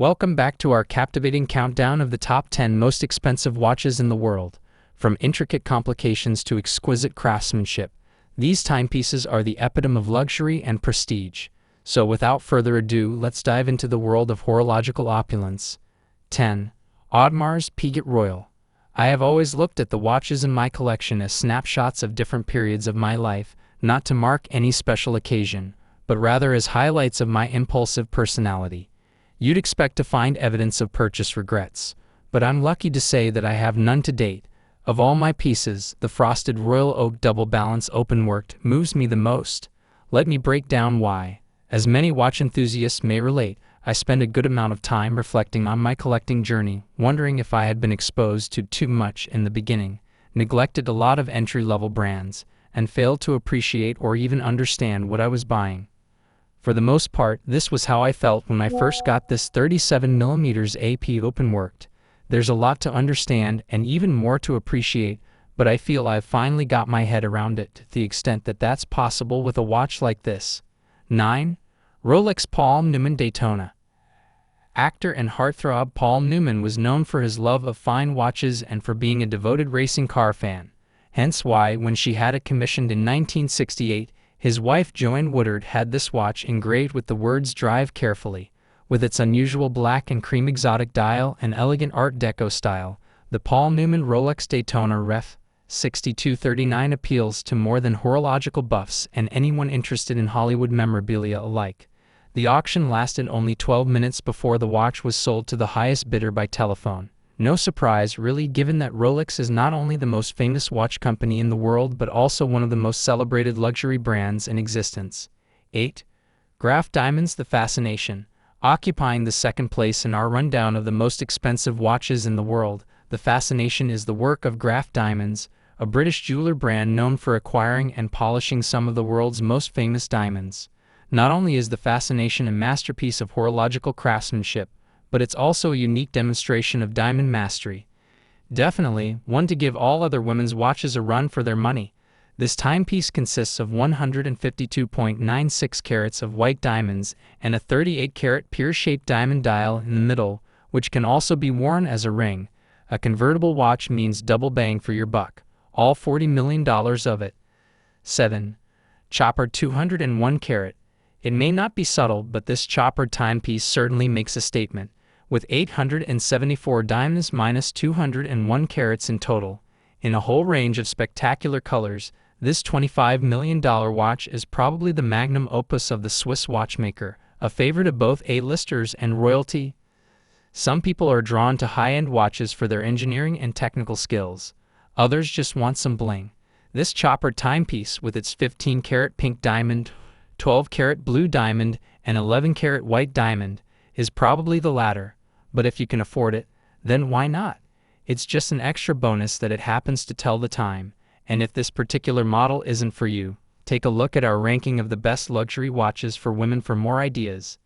Welcome back to our captivating countdown of the top 10 most expensive watches in the world. From intricate complications to exquisite craftsmanship, these timepieces are the epitome of luxury and prestige. So without further ado, let's dive into the world of horological opulence. 10. Audemar's Piguet Royal. I have always looked at the watches in my collection as snapshots of different periods of my life, not to mark any special occasion, but rather as highlights of my impulsive personality. You'd expect to find evidence of purchase regrets, but I'm lucky to say that I have none to date. Of all my pieces, the frosted Royal Oak Double Balance Openworked moves me the most. Let me break down why. As many watch enthusiasts may relate, I spend a good amount of time reflecting on my collecting journey, wondering if I had been exposed to too much in the beginning, neglected a lot of entry-level brands, and failed to appreciate or even understand what I was buying. For the most part, this was how I felt when I first got this 37mm AP openworked. There's a lot to understand and even more to appreciate, but I feel I've finally got my head around it to the extent that that's possible with a watch like this. 9. Rolex Paul Newman Daytona. Actor and heartthrob Paul Newman was known for his love of fine watches and for being a devoted racing car fan. Hence why, when she had it commissioned in 1968, his wife Joanne Woodard had this watch engraved with the words "Drive carefully." With its unusual black and cream exotic dial and elegant Art Deco style, the Paul Newman Rolex Daytona Ref. 6239 appeals to more than horological buffs and anyone interested in Hollywood memorabilia alike. The auction lasted only 12 minutes before the watch was sold to the highest bidder by telephone. No surprise, really, given that Rolex is not only the most famous watch company in the world but also one of the most celebrated luxury brands in existence. 8. Graf Diamonds The Fascination. Occupying the second place in our rundown of the most expensive watches in the world, the Fascination is the work of Graf Diamonds, a British jeweler brand known for acquiring and polishing some of the world's most famous diamonds. Not only is the Fascination a masterpiece of horological craftsmanship, but it's also a unique demonstration of diamond mastery. Definitely one to give all other women's watches a run for their money. This timepiece consists of 152.96 carats of white diamonds and a 38-carat pear-shaped diamond dial in the middle, which can also be worn as a ring. A convertible watch means double bang for your buck, all $40 million of it. 7. Chopper 201 carat. It may not be subtle, but this choppered timepiece certainly makes a statement. With 874 diamonds minus 201 carats in total, in a whole range of spectacular colors, this $25 million watch is probably the magnum opus of the Swiss watchmaker, a favorite of both A-listers and royalty. Some people are drawn to high-end watches for their engineering and technical skills. Others just want some bling. This choppered timepiece, with its 15-carat pink diamond, 12-carat blue diamond, and 11-carat white diamond, is probably the latter. But if you can afford it, then why not? It's just an extra bonus that it happens to tell the time. And if this particular model isn't for you, take a look at our ranking of the best luxury watches for women for more ideas.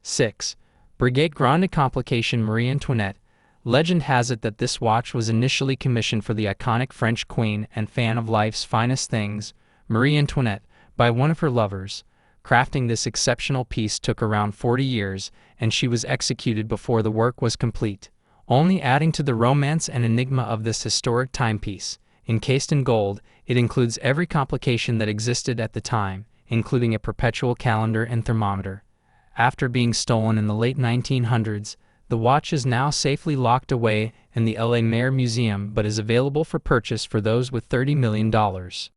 6. Breguet Grande Complication Marie Antoinette. Legend has it that this watch was initially commissioned for the iconic French queen and fan of life's finest things, Marie Antoinette, by one of her lovers. Crafting this exceptional piece took around 40 years, and she was executed before the work was complete. Only adding to the romance and enigma of this historic timepiece. Encased in gold, it includes every complication that existed at the time, including a perpetual calendar and thermometer. After being stolen in the late 1900s, the watch is now safely locked away in the LA Mayer Museum but is available for purchase for those with $30 million.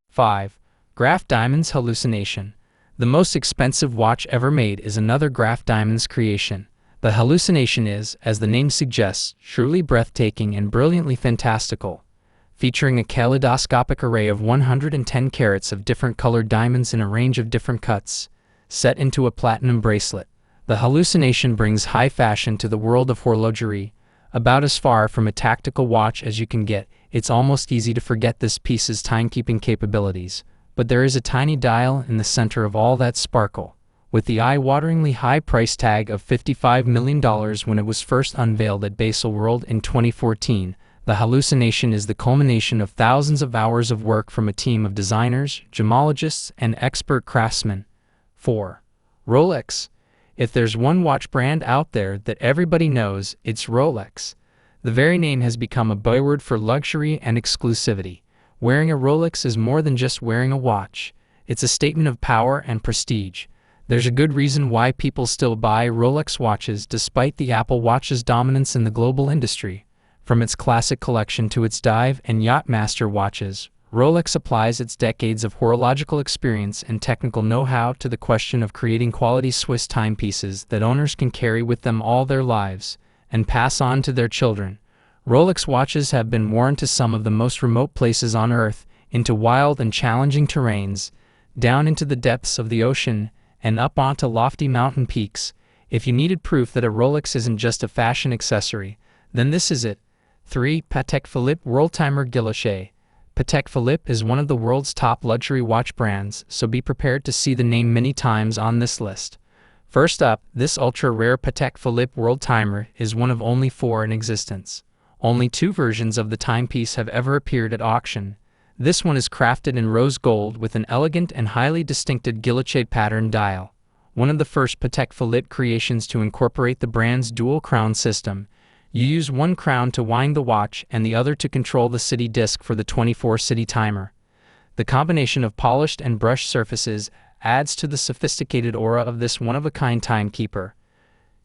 5. Graf Diamonds Hallucination. The most expensive watch ever made is another Graf Diamonds creation. The Hallucination is, as the name suggests, truly breathtaking and brilliantly fantastical. Featuring a kaleidoscopic array of 110 carats of different colored diamonds in a range of different cuts, set into a platinum bracelet, the Hallucination brings high fashion to the world of horlogerie. About as far from a tactical watch as you can get, it's almost easy to forget this piece's timekeeping capabilities. But there is a tiny dial in the center of all that sparkle. With the eye-wateringly high price tag of $55 million when it was first unveiled at Baselworld in 2014, the Hallucination is the culmination of thousands of hours of work from a team of designers, gemologists, and expert craftsmen. 4. Rolex. If there's one watch brand out there that everybody knows, it's Rolex. The very name has become a byword for luxury and exclusivity. Wearing a Rolex is more than just wearing a watch. It's a statement of power and prestige. There's a good reason why people still buy Rolex watches despite the Apple Watch's dominance in the global industry. From its classic collection to its dive and yachtmaster watches, Rolex applies its decades of horological experience and technical know-how to the question of creating quality Swiss timepieces that owners can carry with them all their lives and pass on to their children. Rolex watches have been worn to some of the most remote places on Earth, into wild and challenging terrains, down into the depths of the ocean, and up onto lofty mountain peaks. If you needed proof that a Rolex isn't just a fashion accessory, then this is it. 3. Patek Philippe Worldtimer Guilloche. Patek Philippe is one of the world's top luxury watch brands, so be prepared to see the name many times on this list. First up, this ultra-rare Patek Philippe Worldtimer is one of only 4 in existence. Only 2 versions of the timepiece have ever appeared at auction. This one is crafted in rose gold with an elegant and highly distinctive guilloche pattern dial. One of the first Patek Philippe creations to incorporate the brand's dual crown system. You use one crown to wind the watch and the other to control the city disc for the 24-city timer. The combination of polished and brushed surfaces adds to the sophisticated aura of this one-of-a-kind timekeeper.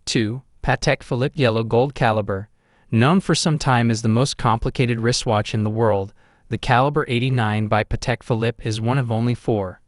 2. Patek Philippe Yellow Gold Caliber. Known for some time as the most complicated wristwatch in the world, the Caliber 89 by Patek Philippe is one of only 4.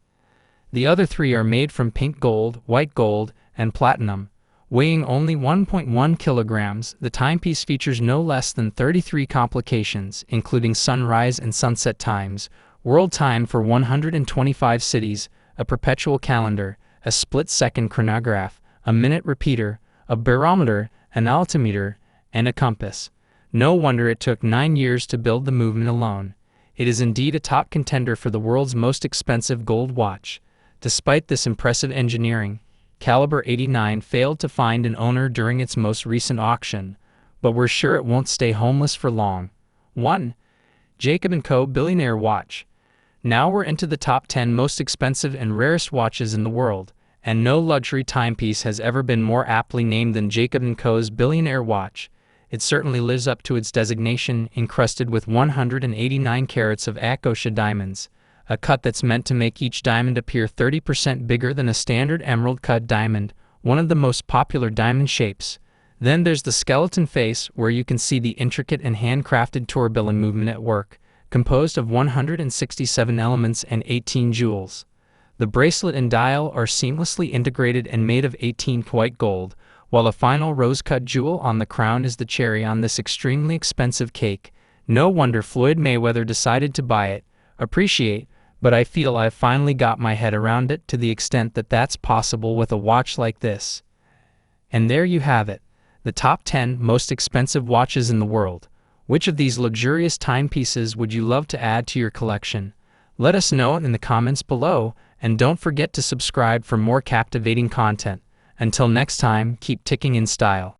The other 3 are made from pink gold, white gold, and platinum. Weighing only 1.1 kilograms, the timepiece features no less than 33 complications, including sunrise and sunset times, world time for 125 cities, a perpetual calendar, a split-second chronograph, a minute repeater, a barometer, an altimeter, and a compass. No wonder it took 9 years to build the movement alone. It is indeed a top contender for the world's most expensive gold watch. Despite this impressive engineering, Caliber 89 failed to find an owner during its most recent auction, but we're sure it won't stay homeless for long. 1. Jacob & Co. Billionaire Watch. Now we're into the top 10 most expensive and rarest watches in the world, and no luxury timepiece has ever been more aptly named than Jacob & Co.'s Billionaire Watch. It certainly lives up to its designation, encrusted with 189 carats of Akosha diamonds, a cut that's meant to make each diamond appear 30% bigger than a standard emerald-cut diamond, one of the most popular diamond shapes. Then there's the skeleton face, where you can see the intricate and handcrafted tourbillon movement at work, composed of 167 elements and 18 jewels. The bracelet and dial are seamlessly integrated and made of 18 white gold, while a final rose-cut jewel on the crown is the cherry on this extremely expensive cake. No wonder Floyd Mayweather decided to buy it. Appreciate, but I feel I've finally got my head around it to the extent that that's possible with a watch like this. And there you have it, the top 10 most expensive watches in the world. Which of these luxurious timepieces would you love to add to your collection? Let us know in the comments below, and don't forget to subscribe for more captivating content. Until next time, keep ticking in style.